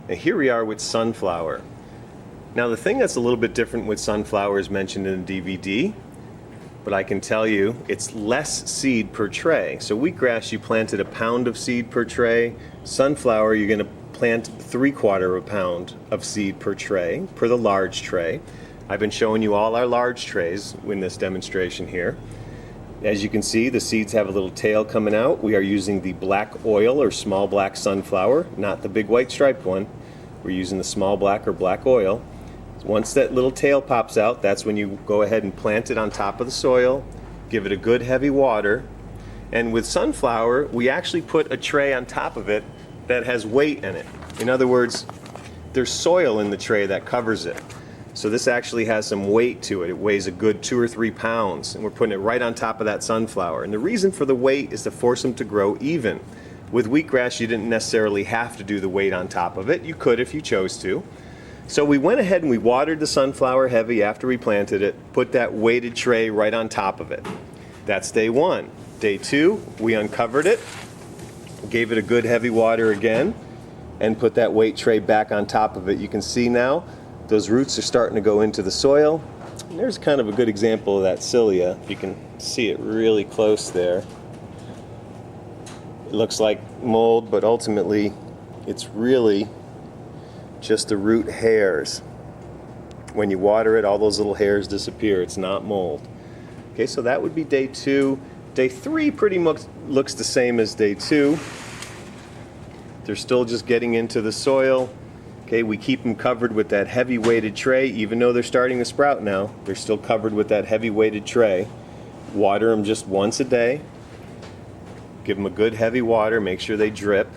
And here we are with sunflower. Now the thing that's a little bit different with sunflower is mentioned in the DVD, but I can tell you it's less seed per tray. So wheatgrass, you planted a pound of seed per tray. Sunflower, you're going to plant 3/4 pound of seed per tray, per the large tray. I've been showing you all our large trays in this demonstration here. As you can see, the seeds have a little tail coming out. We are using the black oil or small black sunflower, not the big white striped one. We're using the small black or black oil. Once that little tail pops out, that's when you go ahead and plant it on top of the soil, give it a good heavy water. And with sunflower, we actually put a tray on top of it that has weight in it. In other words, there's soil in the tray that covers it. So this actually has some weight to it. It weighs a good 2 or 3 pounds, and we're putting it right on top of that sunflower. And the reason for the weight is to force them to grow even. With wheatgrass, you didn't necessarily have to do the weight on top of it. You could if you chose to. So we went ahead and we watered the sunflower heavy after we planted it, put that weighted tray right on top of it. That's day 1. Day 2, we uncovered it, gave it a good heavy water again, and put that weight tray back on top of it. You can see now those roots are starting to go into the soil. And there's kind of a good example of that cilia. You can see it really close there. It looks like mold, but ultimately it's really just the root hairs. When you water it, all those little hairs disappear. It's not mold. Okay, so that would be day 2. Day 3 pretty much looks the same as day 2. They're still just getting into the soil. Okay, we keep them covered with that heavy weighted tray. Even though they're starting to sprout now, they're still covered with that heavy weighted tray. Water them just once a day. Give them a good heavy water, make sure they drip.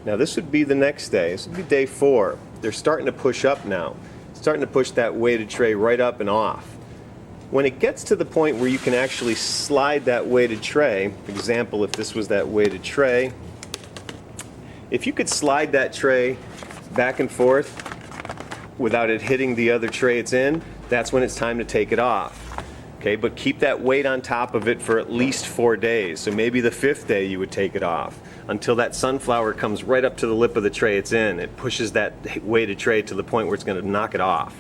Now this would be the next day. This would be day 4. They're starting to push up now. Starting to push that weighted tray right up and off. When it gets to the point where you can actually slide that weighted tray, for example, if this was that weighted tray, if you could slide that tray back and forth without it hitting the other tray it's in, that's when it's time to take it off. Okay, but keep that weight on top of it for at least 4 days. So maybe the 5th day you would take it off until that sunflower comes right up to the lip of the tray it's in. It pushes that weighted tray to the point where it's going to knock it off.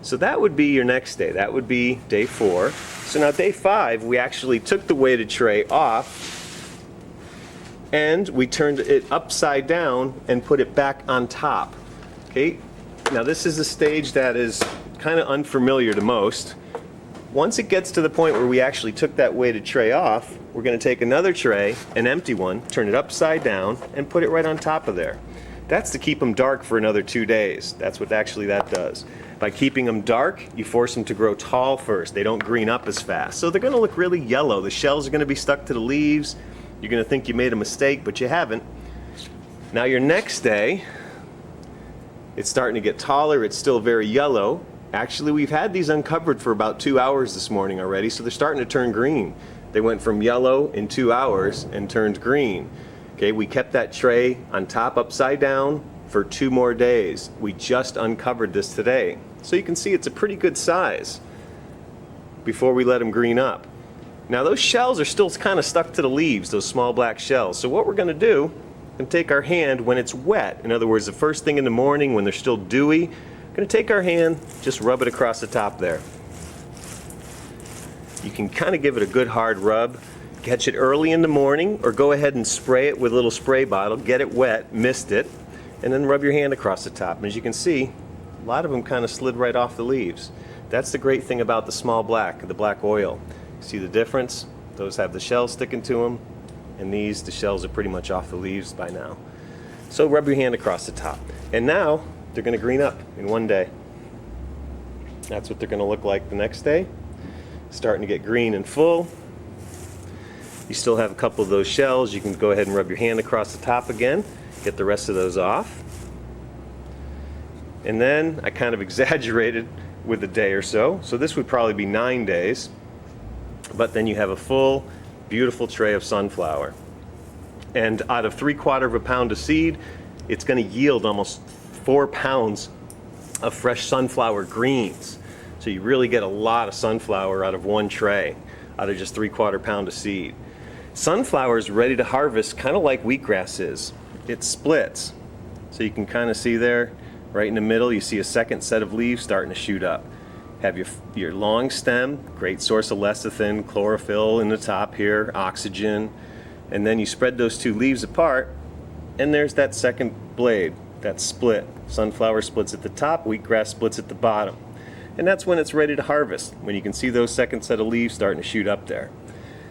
So that would be your next day. That would be day 4. So now day 5, we actually took the weighted tray off and we turned it upside down and put it back on top. Okay, now this is a stage that is kind of unfamiliar to most. Once it gets to the point where we actually took that weighted tray off, we're going to take another tray, an empty one, turn it upside down, and put it right on top of there. That's to keep them dark for another 2 days. That's what actually that does. By keeping them dark, you force them to grow tall first. They don't green up as fast. So they're going to look really yellow. The shells are going to be stuck to the leaves. You're going to think you made a mistake, but you haven't. Now your next day, it's starting to get taller. It's still very yellow. Actually, we've had these uncovered for about 2 hours this morning already, so they're starting to turn green. They went from yellow in 2 hours and turned green. Okay, we kept that tray on top upside down for 2 more days. We just uncovered this today. So you can see it's a pretty good size before we let them green up. Now those shells are still kind of stuck to the leaves, those small black shells. So what we're going to do, we're going to take our hand when it's wet. In other words, the first thing in the morning when they're still dewy, we're going to take our hand, just rub it across the top there. You can kind of give it a good hard rub. Catch it early in the morning or go ahead and spray it with a little spray bottle, get it wet, mist it, and then rub your hand across the top. And as you can see, a lot of them kind of slid right off the leaves. That's the great thing about the small black, the black oil. See the difference? Those have the shells sticking to them, and these, the shells are pretty much off the leaves by now. So rub your hand across the top. And now they're going to green up in 1 day. That's what they're going to look like the next day. Starting to get green and full. You still have a couple of those shells. You can go ahead and rub your hand across the top again. Get the rest of those off. And then I kind of exaggerated with a day or so. So this would probably be 9 days. But then you have a full, beautiful tray of sunflower. And out of 3/4 pound of seed, it's going to yield almost 4 pounds of fresh sunflower greens. So you really get a lot of sunflower out of 1 tray, out of just 3/4 pound of seed. Sunflower is ready to harvest kind of like wheatgrass is. It splits. So you can kind of see there, right in the middle, you see a second set of leaves starting to shoot up. Have your long stem, great source of lecithin, chlorophyll in the top here, oxygen, and then you spread those two leaves apart, and there's that second blade, that split. Sunflower splits at the top, wheatgrass splits at the bottom. And that's when it's ready to harvest, when you can see those second set of leaves starting to shoot up there.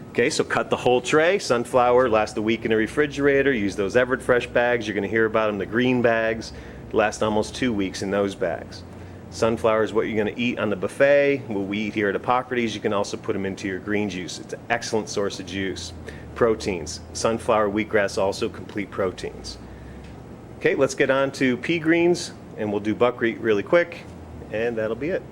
Okay, so cut the whole tray. Sunflower lasts a week in the refrigerator. Use those Everfresh bags. You're going to hear about them, the green bags. Last almost 2 weeks in those bags. Sunflower is what you're going to eat on the buffet. What we eat here at Hippocrates. You can also put them into your green juice. It's an excellent source of juice. Proteins. Sunflower, wheatgrass, also complete proteins. Okay, let's get on to pea greens, and we'll do buckwheat really quick, and that'll be it.